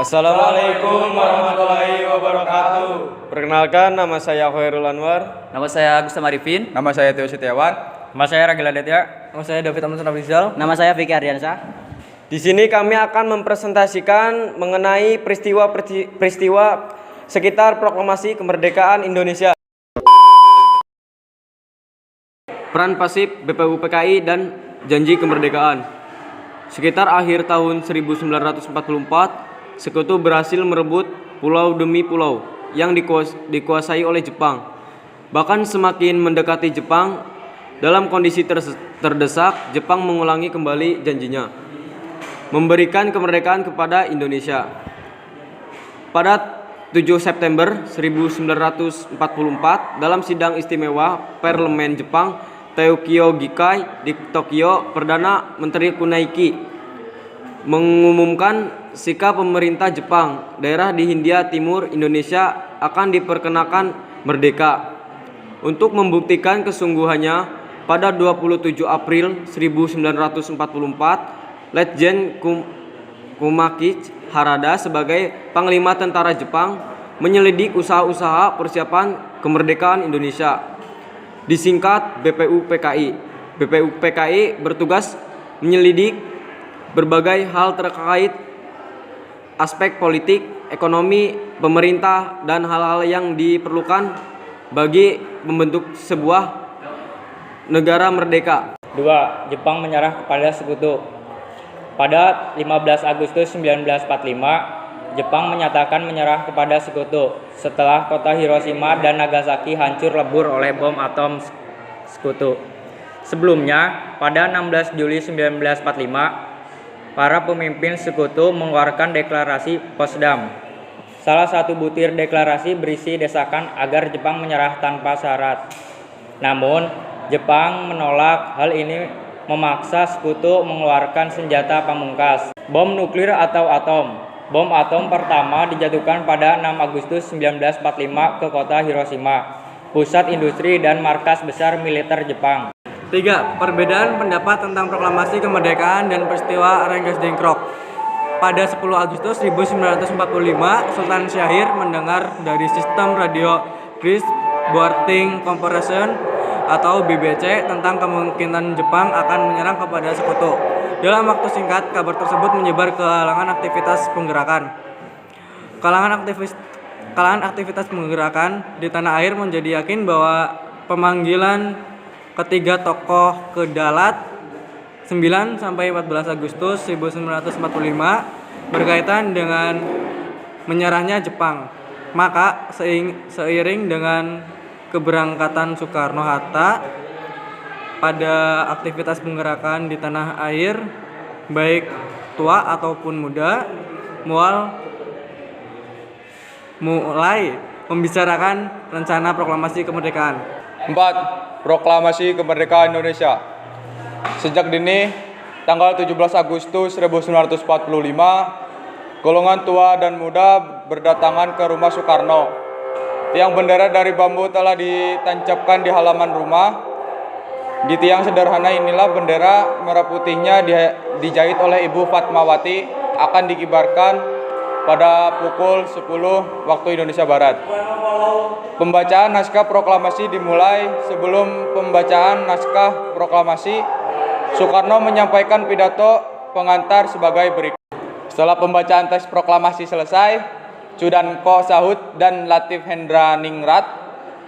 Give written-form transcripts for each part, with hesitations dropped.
Assalamualaikum warahmatullahi wabarakatuh. Perkenalkan, nama saya Khairul Anwar. Nama saya Agus Arifin. Nama saya Teo Setiawan. Nama saya Ragil Aditya. Nama saya David Amrul Rizal. Nama saya Vicky Ardiansyah. Di sini kami akan mempresentasikan mengenai peristiwa sekitar proklamasi kemerdekaan Indonesia. Peran pasif BPUPKI dan janji kemerdekaan. Sekitar akhir tahun 1944, Sekutu berhasil merebut pulau demi pulau yang dikuasai oleh Jepang. Bahkan semakin mendekati Jepang, dalam kondisi terdesak, Jepang mengulangi kembali janjinya, memberikan kemerdekaan kepada Indonesia. Pada 7 September 1944, dalam sidang istimewa Parlemen Jepang Tokyo Gikai di Tokyo, Perdana Menteri Kunaiki mengumumkan sikap pemerintah Jepang, daerah di Hindia Timur Indonesia akan diperkenakan merdeka. Untuk membuktikan kesungguhannya, pada 27 April 1944, Letjen Kumakichi Harada sebagai Panglima Tentara Jepang menyelidik usaha-usaha persiapan kemerdekaan Indonesia, disingkat BPUPKI. BPUPKI bertugas menyelidik berbagai hal terkait aspek politik, ekonomi, pemerintah, dan hal-hal yang diperlukan bagi membentuk sebuah negara merdeka. 2. Jepang menyerah kepada Sekutu. Pada 15 Agustus 1945, Jepang menyatakan menyerah kepada Sekutu setelah kota Hiroshima dan Nagasaki hancur lebur oleh bom atom Sekutu. Sebelumnya, pada 16 Juli 1945, para pemimpin Sekutu mengeluarkan deklarasi Potsdam. Salah satu butir deklarasi berisi desakan agar Jepang menyerah tanpa syarat. Namun, Jepang menolak. Hal ini memaksa Sekutu mengeluarkan senjata pamungkas, bom nuklir atau atom. Bom atom pertama dijatuhkan pada 6 Agustus 1945 ke kota Hiroshima, pusat industri dan markas besar militer Jepang. 3. Perbedaan pendapat tentang proklamasi kemerdekaan dan peristiwa Rengas Dengklok. Pada 10 Agustus 1945, Sultan Syahrir mendengar dari sistem radio British Broadcasting Corporation atau BBC tentang kemungkinan Jepang akan menyerang kepada Sekutu. Dalam waktu singkat, kabar tersebut menyebar ke kalangan aktivitas penggerakan. Kalangan aktivitas penggerakan di tanah air menjadi yakin bahwa pemanggilan ketiga tokoh ke Dalat 9-14 Agustus 1945 berkaitan dengan menyerahnya Jepang. Maka seiring dengan keberangkatan Soekarno-Hatta pada aktivitas penggerakan di tanah air, baik tua ataupun muda, mulai membicarakan rencana proklamasi kemerdekaan. 4. Proklamasi kemerdekaan Indonesia. Sejak dini, tanggal 17 Agustus 1945, golongan tua dan muda berdatangan ke rumah Soekarno. Tiang bendera dari bambu telah ditancapkan di halaman rumah. Di tiang sederhana inilah bendera merah putihnya dijahit oleh Ibu Fatmawati akan dikibarkan pada pukul 10 waktu Indonesia Barat. Pembacaan naskah proklamasi dimulai. Sebelum pembacaan naskah proklamasi, Soekarno menyampaikan pidato pengantar sebagai berikut. Setelah pembacaan teks proklamasi selesai, Sudanko Sahut dan Latif Hendra Ningrat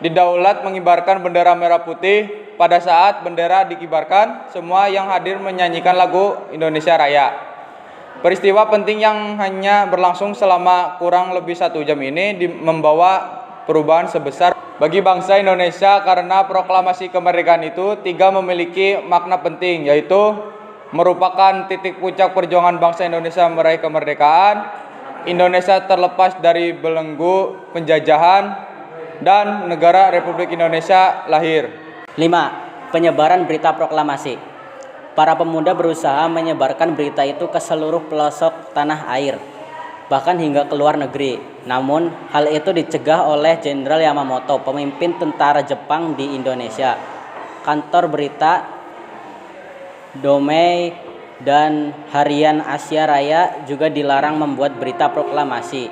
didaulat mengibarkan bendera merah putih. Pada saat bendera dikibarkan, semua yang hadir menyanyikan lagu Indonesia Raya. Peristiwa penting yang hanya berlangsung selama kurang lebih 1 jam ini membawa perubahan sebesar bagi bangsa Indonesia karena proklamasi kemerdekaan itu 3 memiliki makna penting, yaitu merupakan titik puncak perjuangan bangsa Indonesia meraih kemerdekaan, Indonesia terlepas dari belenggu penjajahan, dan negara Republik Indonesia lahir. 5. Penyebaran berita proklamasi. Para pemuda berusaha menyebarkan berita itu ke seluruh pelosok tanah air, bahkan hingga ke luar negeri. Namun, hal itu dicegah oleh Jenderal Yamamoto, pemimpin tentara Jepang di Indonesia. Kantor berita Domei dan Harian Asia Raya juga dilarang membuat berita proklamasi.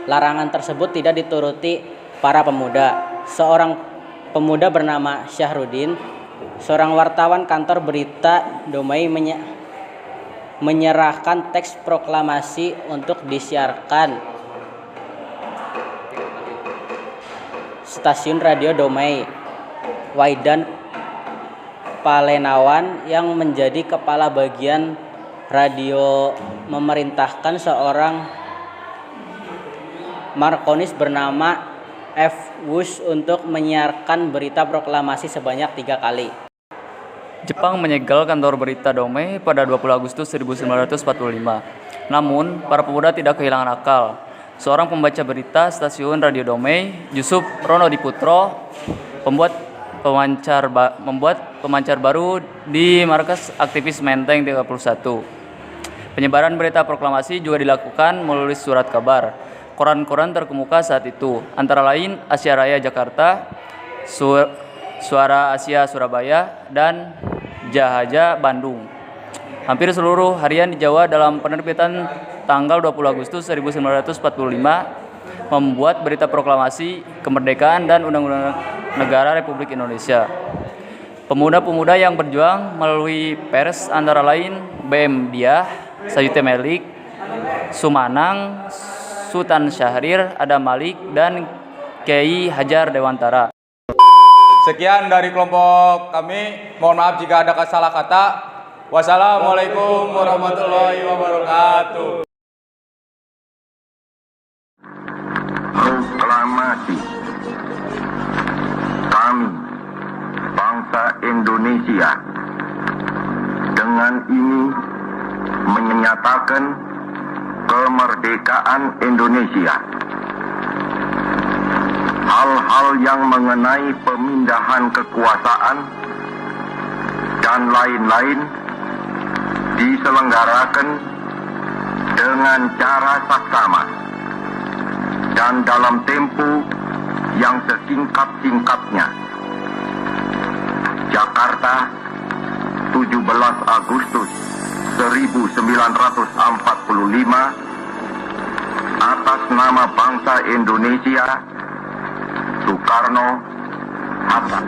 Larangan tersebut tidak dituruti para pemuda. Seorang pemuda bernama Syahrudin, seorang wartawan kantor berita Domai menyerahkan teks proklamasi untuk disiarkan stasiun radio Domai. Waidan Palenawan yang menjadi kepala bagian radio memerintahkan seorang markonis bernama F. Wush untuk menyiarkan berita proklamasi sebanyak 3 kali. Jepang menyegel kantor berita Domai pada 20 Agustus 1945. Namun, para pemuda tidak kehilangan akal. Seorang pembaca berita stasiun radio Domai, Yusuf Ronodiputro, membuat pemancar baru di markas aktivis Menteng 31. Penyebaran berita proklamasi juga dilakukan melalui surat kabar. Koran-koran terkemuka saat itu, antara lain Asia Raya Jakarta, Suara Asia Surabaya, dan Jahaja Bandung. Hampir seluruh harian di Jawa dalam penerbitan tanggal 20 Agustus 1945 membuat berita proklamasi kemerdekaan dan Undang-Undang Negara Republik Indonesia. Pemuda-pemuda yang berjuang melalui pers antara lain BM Diah, Sayute Melik, Sumanang, Sultan Syahrir, Adam Malik, dan Kiai Hajar Dewantara. Sekian dari kelompok kami. Mohon maaf jika ada salah kata. Wassalamualaikum warahmatullahi wabarakatuh. Proklamasi. Kami, bangsa Indonesia, dengan ini menyatakan kemerdekaan Indonesia. Hal-hal yang mengenai pemindahan kekuasaan dan lain-lain diselenggarakan dengan cara saksama dan dalam tempo yang sesingkat-singkatnya. Jakarta, 17 Agustus 1945, atas nama bangsa Indonesia, Soekarno, Hatta.